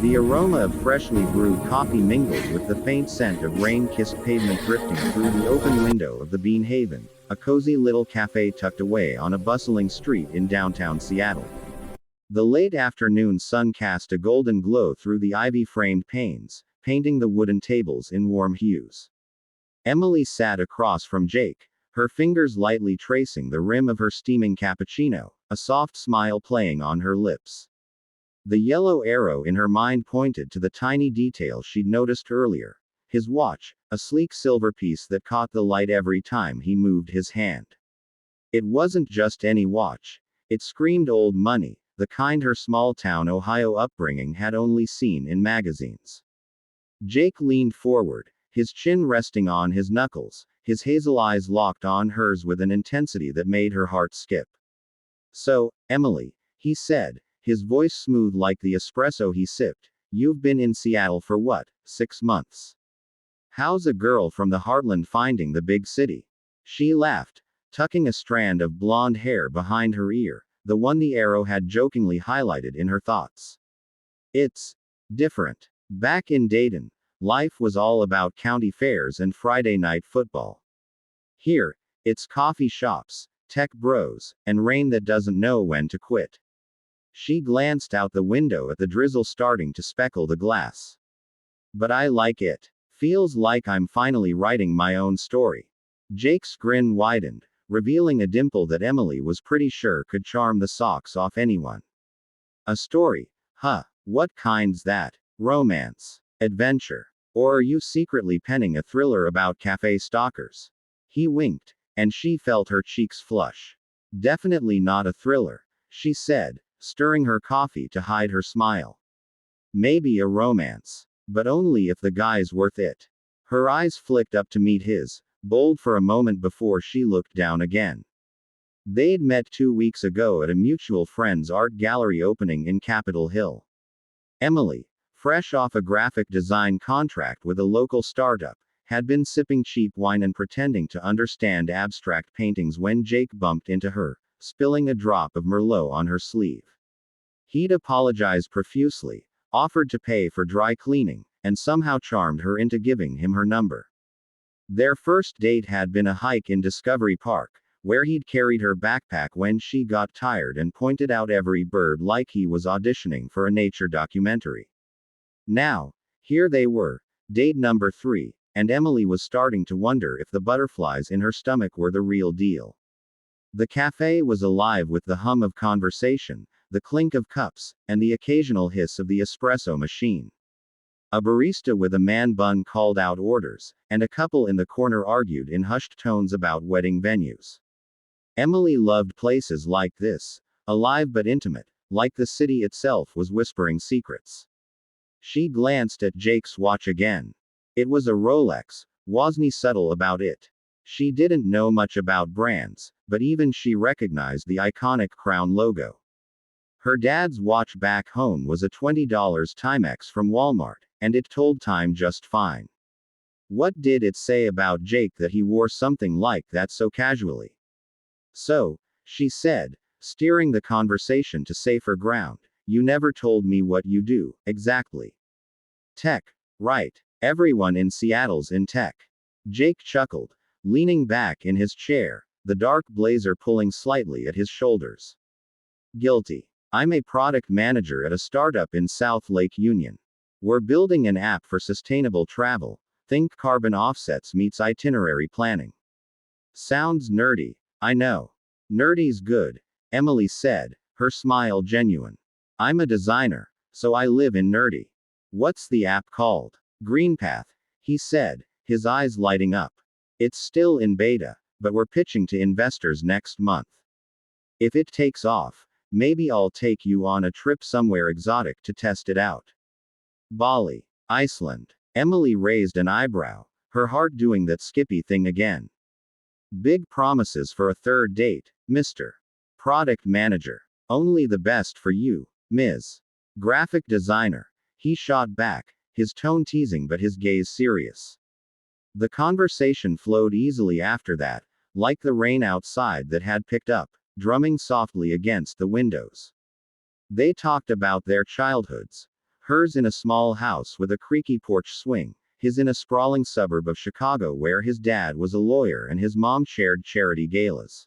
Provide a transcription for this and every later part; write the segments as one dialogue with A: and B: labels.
A: The aroma of freshly brewed coffee mingled with the faint scent of rain-kissed pavement drifting through the open window of the Bean Haven, a cozy little cafe tucked away on a bustling street in downtown Seattle. The late afternoon sun cast a golden glow through the ivy-framed panes, painting the wooden tables in warm hues. Emily sat across from Jake, her fingers lightly tracing the rim of her steaming cappuccino, a soft smile playing on her lips. The yellow arrow in her mind pointed to the tiny detail she'd noticed earlier: his watch, a sleek silver piece that caught the light every time he moved his hand. It wasn't just any watch. It screamed old money, the kind her small-town Ohio upbringing had only seen in magazines. Jake leaned forward, his chin resting on his knuckles, his hazel eyes locked on hers with an intensity that made her heart skip. "So, Emily," he said, his voice smooth like the espresso he sipped, "you've been in Seattle for what, 6 months? How's a girl from the heartland finding the big city?" She laughed, tucking a strand of blonde hair behind her ear, the one the arrow had jokingly highlighted in her thoughts. "It's different. Back in Dayton, life was all about county fairs and Friday night football. Here, it's coffee shops, tech bros, and rain that doesn't know when to quit." She glanced out the window at the drizzle starting to speckle the glass. "But I like it. Feels like I'm finally writing my own story." Jake's grin widened, revealing a dimple that Emily was pretty sure could charm the socks off anyone. "A story? Huh, what kind's that? Romance? Adventure? Or are you secretly penning a thriller about cafe stalkers?" He winked, and she felt her cheeks flush. "Definitely not a thriller," she said, stirring her coffee to hide her smile. "Maybe a romance. But only if the guy's worth it." Her eyes flicked up to meet his, bold for a moment before she looked down again. They'd met 2 weeks ago at a mutual friend's art gallery opening in Capitol Hill. Emily, fresh off a graphic design contract with a local startup, had been sipping cheap wine and pretending to understand abstract paintings when Jake bumped into her, spilling a drop of Merlot on her sleeve. He'd apologized profusely, offered to pay for dry cleaning, and somehow charmed her into giving him her number. Their first date had been a hike in Discovery Park, where he'd carried her backpack when she got tired and pointed out every bird like he was auditioning for a nature documentary. Now, here they were, date number 3, and Emily was starting to wonder if the butterflies in her stomach were the real deal. The cafe was alive with the hum of conversation, the clink of cups, and the occasional hiss of the espresso machine. A barista with a man bun called out orders, and a couple in the corner argued in hushed tones about wedding venues. Emily loved places like this, alive but intimate, like the city itself was whispering secrets. She glanced at Jake's watch again. It was a Rolex, wasn't he subtle about it? She didn't know much about brands, but even she recognized the iconic Crown logo. Her dad's watch back home was a $20 Timex from Walmart, and it told time just fine. What did it say about Jake that he wore something like that so casually? "So," she said, steering the conversation to safer ground, "you never told me what you do, exactly." "Tech, right? Everyone in Seattle's in tech." Jake chuckled, leaning back in his chair, the dark blazer pulling slightly at his shoulders. "Guilty. I'm a product manager at a startup in South Lake Union. We're building an app for sustainable travel. Think carbon offsets meets itinerary planning." "Sounds nerdy. I know. Nerdy's good," Emily said, her smile genuine. "I'm a designer, so I live in nerdy." "What's the app called?" "Greenpath," he said, his eyes lighting up. "It's still in beta, but we're pitching to investors next month. If it takes off, maybe I'll take you on a trip somewhere exotic to test it out." "Bali, Iceland." Emily raised an eyebrow, her heart doing that skippy thing again. "Big promises for a third date, Mr. Product Manager. Only the best for you, Ms. Graphic Designer." He shot back, his tone teasing but his gaze serious. The conversation flowed easily after that, like the rain outside that had picked up, drumming softly against the windows. They talked about their childhoods, Hers in a small house with a creaky porch swing, his in a sprawling suburb of Chicago where his dad was a lawyer and his mom shared charity galas.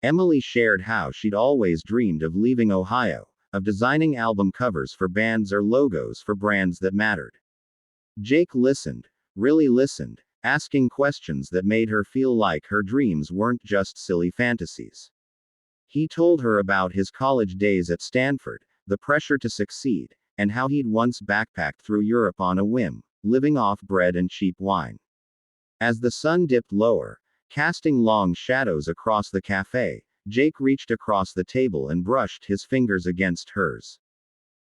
A: Emily shared how she'd always dreamed of leaving Ohio, of designing album covers for bands or logos for brands that mattered. Jake listened, really listened, asking questions that made her feel like her dreams weren't just silly fantasies. He told her about his college days at Stanford, the pressure to succeed, and how he'd once backpacked through Europe on a whim, living off bread and cheap wine. As the sun dipped lower, casting long shadows across the cafe, Jake reached across the table and brushed his fingers against hers.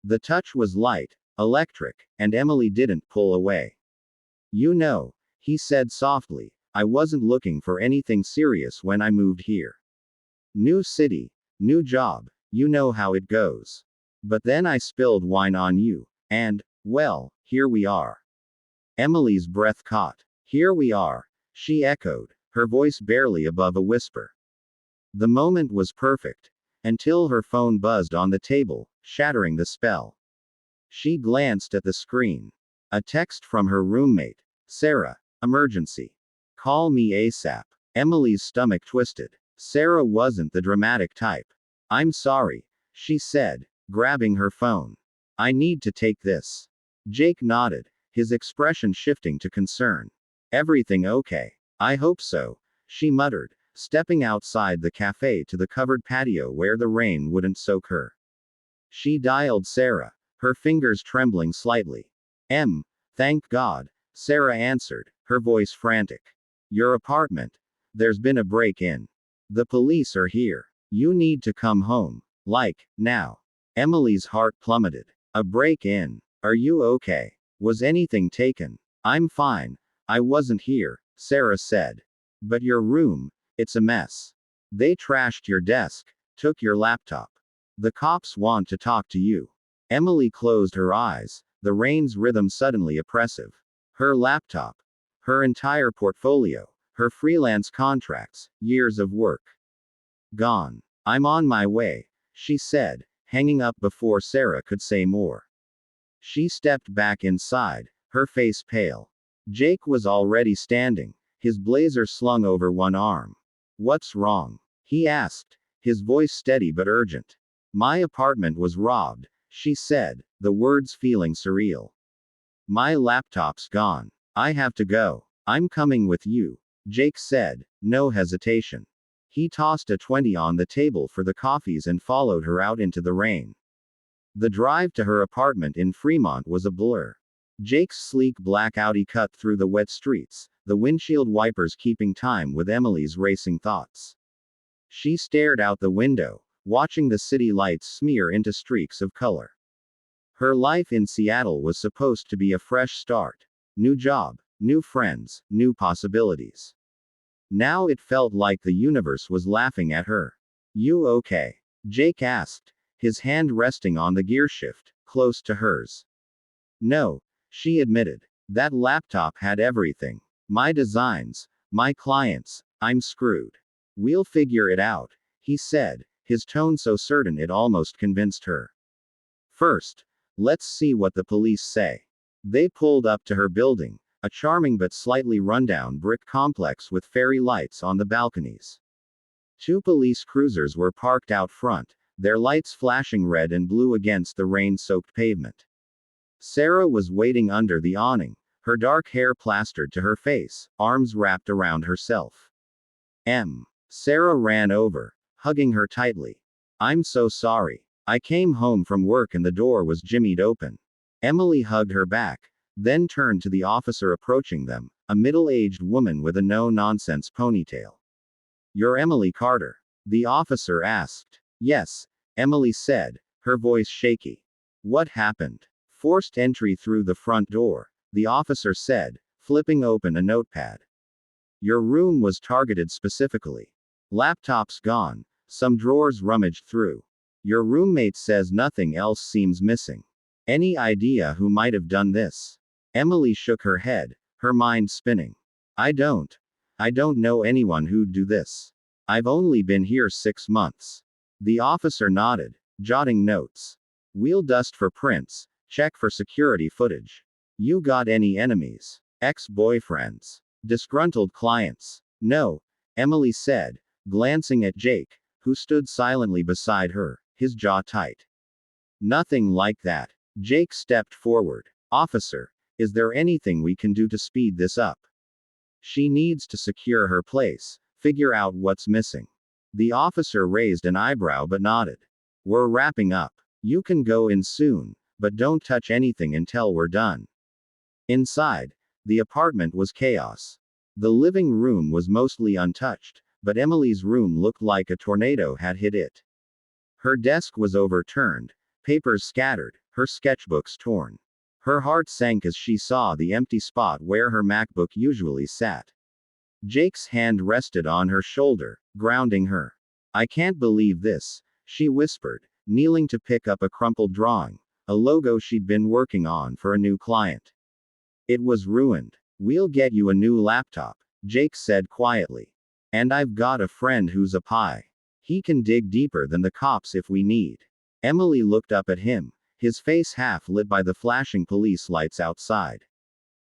A: The touch was light, electric, and Emily didn't pull away. You know, he said softly, I wasn't looking for anything serious when I moved here. New city, new job, you know how it goes. But then I spilled wine on you, and, well, here we are. Emily's breath caught. Here we are, she echoed, her voice barely above a whisper. The moment was perfect, until her phone buzzed on the table, shattering the spell. She glanced at the screen. A text from her roommate. Sarah, emergency. Call me ASAP. Emily's stomach twisted. Sarah wasn't the dramatic type. I'm sorry, she said, grabbing her phone. I need to take this. Jake nodded, his expression shifting to concern. Everything okay? I hope so, she muttered, stepping outside the cafe to the covered patio where the rain wouldn't soak her. She dialed Sarah, her fingers trembling slightly. Thank God, Sarah answered, her voice frantic. Your apartment. There's been a break-in. The police are here. You need to come home. Like, now. Emily's heart plummeted. A break-in. Are you okay? Was anything taken? I'm fine. I wasn't here, Sarah said. But your room, it's a mess. They trashed your desk, took your laptop. The cops want to talk to you. Emily closed her eyes, the rain's rhythm suddenly oppressive. Her laptop. Her entire portfolio. Her freelance contracts, years of work. Gone. I'm on my way, she said, hanging up before Sarah could say more. She stepped back inside, her face pale. Jake was already standing, his blazer slung over one arm. What's wrong? He asked, his voice steady but urgent. My apartment was robbed, she said, the words feeling surreal. My laptop's gone. I have to go. I'm coming with you, Jake said, no hesitation. He tossed a 20 on the table for the coffees and followed her out into the rain. The drive to her apartment in Fremont was a blur. Jake's sleek black Audi cut through the wet streets, the windshield wipers keeping time with Emily's racing thoughts. She stared out the window, watching the city lights smear into streaks of color. Her life in Seattle was supposed to be a fresh start. New job, new friends, new possibilities. Now it felt like the universe was laughing at her. You okay? Jake asked, his hand resting on the gearshift, close to hers. No, she admitted. That laptop had everything. My designs, my clients, I'm screwed. We'll figure it out, he said, his tone so certain it almost convinced her. First, let's see what the police say. They pulled up to her building, a charming but slightly rundown brick complex with fairy lights on the balconies. 2 police cruisers were parked out front, their lights flashing red and blue against the rain-soaked pavement. Sarah was waiting under the awning, her dark hair plastered to her face, arms wrapped around herself. Sarah ran over, hugging her tightly. I'm so sorry. I came home from work and the door was jimmied open. Emily hugged her back, then turned to the officer approaching them, a middle-aged woman with a no-nonsense ponytail. You're Emily Carter? The officer asked. Yes, Emily said, her voice shaky. What happened? Forced entry through the front door, the officer said, flipping open a notepad. Your room was targeted specifically. Laptop's gone, some drawers rummaged through. Your roommate says nothing else seems missing. Any idea who might have done this? Emily shook her head, her mind spinning. I don't know anyone who'd do this. I've only been here 6 months. The officer nodded, jotting notes. We'll dust for prints, Check for security footage. You got any enemies? Ex-boyfriends? Disgruntled clients? No, Emily said, glancing at Jake, who stood silently beside her, his jaw tight. Nothing like that. Jake stepped forward. Officer, is there anything we can do to speed this up? She needs to secure her place, figure out what's missing. The officer raised an eyebrow but nodded. We're wrapping up. You can go in soon, but don't touch anything until we're done. Inside, the apartment was chaos. The living room was mostly untouched, but Emily's room looked like a tornado had hit it. Her desk was overturned, papers scattered, her sketchbooks torn. Her heart sank as she saw the empty spot where her MacBook usually sat. Jake's hand rested on her shoulder, grounding her. I can't believe this, she whispered, kneeling to pick up a crumpled drawing, a logo she'd been working on for a new client. It was ruined. We'll get you a new laptop, Jake said quietly. And I've got a friend who's a pie. He can dig deeper than the cops if we need. Emily looked up at him, his face half lit by the flashing police lights outside.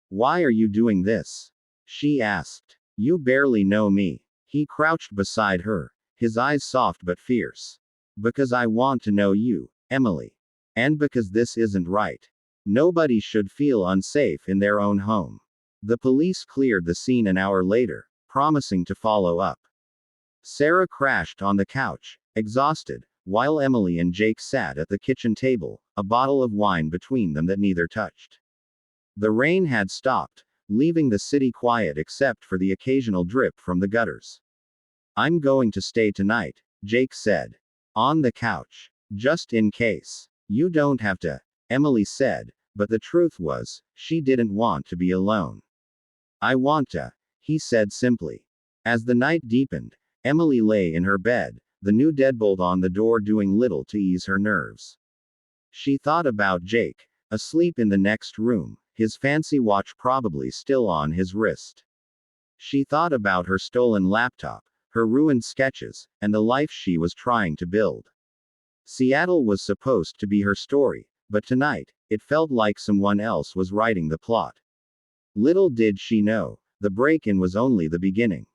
A: Why are you doing this? She asked. You barely know me. He crouched beside her, his eyes soft but fierce. Because I want to know you, Emily. And because this isn't right. Nobody should feel unsafe in their own home. The police cleared the scene an hour later, promising to follow up. Sarah crashed on the couch, exhausted, while Emily and Jake sat at the kitchen table, a bottle of wine between them that neither touched. The rain had stopped, leaving the city quiet except for the occasional drip from the gutters. I'm going to stay tonight, Jake said. On the couch. Just in case. You don't have to, Emily said, but the truth was, she didn't want to be alone. I want to, he said simply. As the night deepened, Emily lay in her bed, the new deadbolt on the door doing little to ease her nerves. She thought about Jake, asleep in the next room, his fancy watch probably still on his wrist. She thought about her stolen laptop, her ruined sketches, and the life she was trying to build. Seattle was supposed to be her story, but tonight, it felt like someone else was writing the plot. Little did she know, the break-in was only the beginning.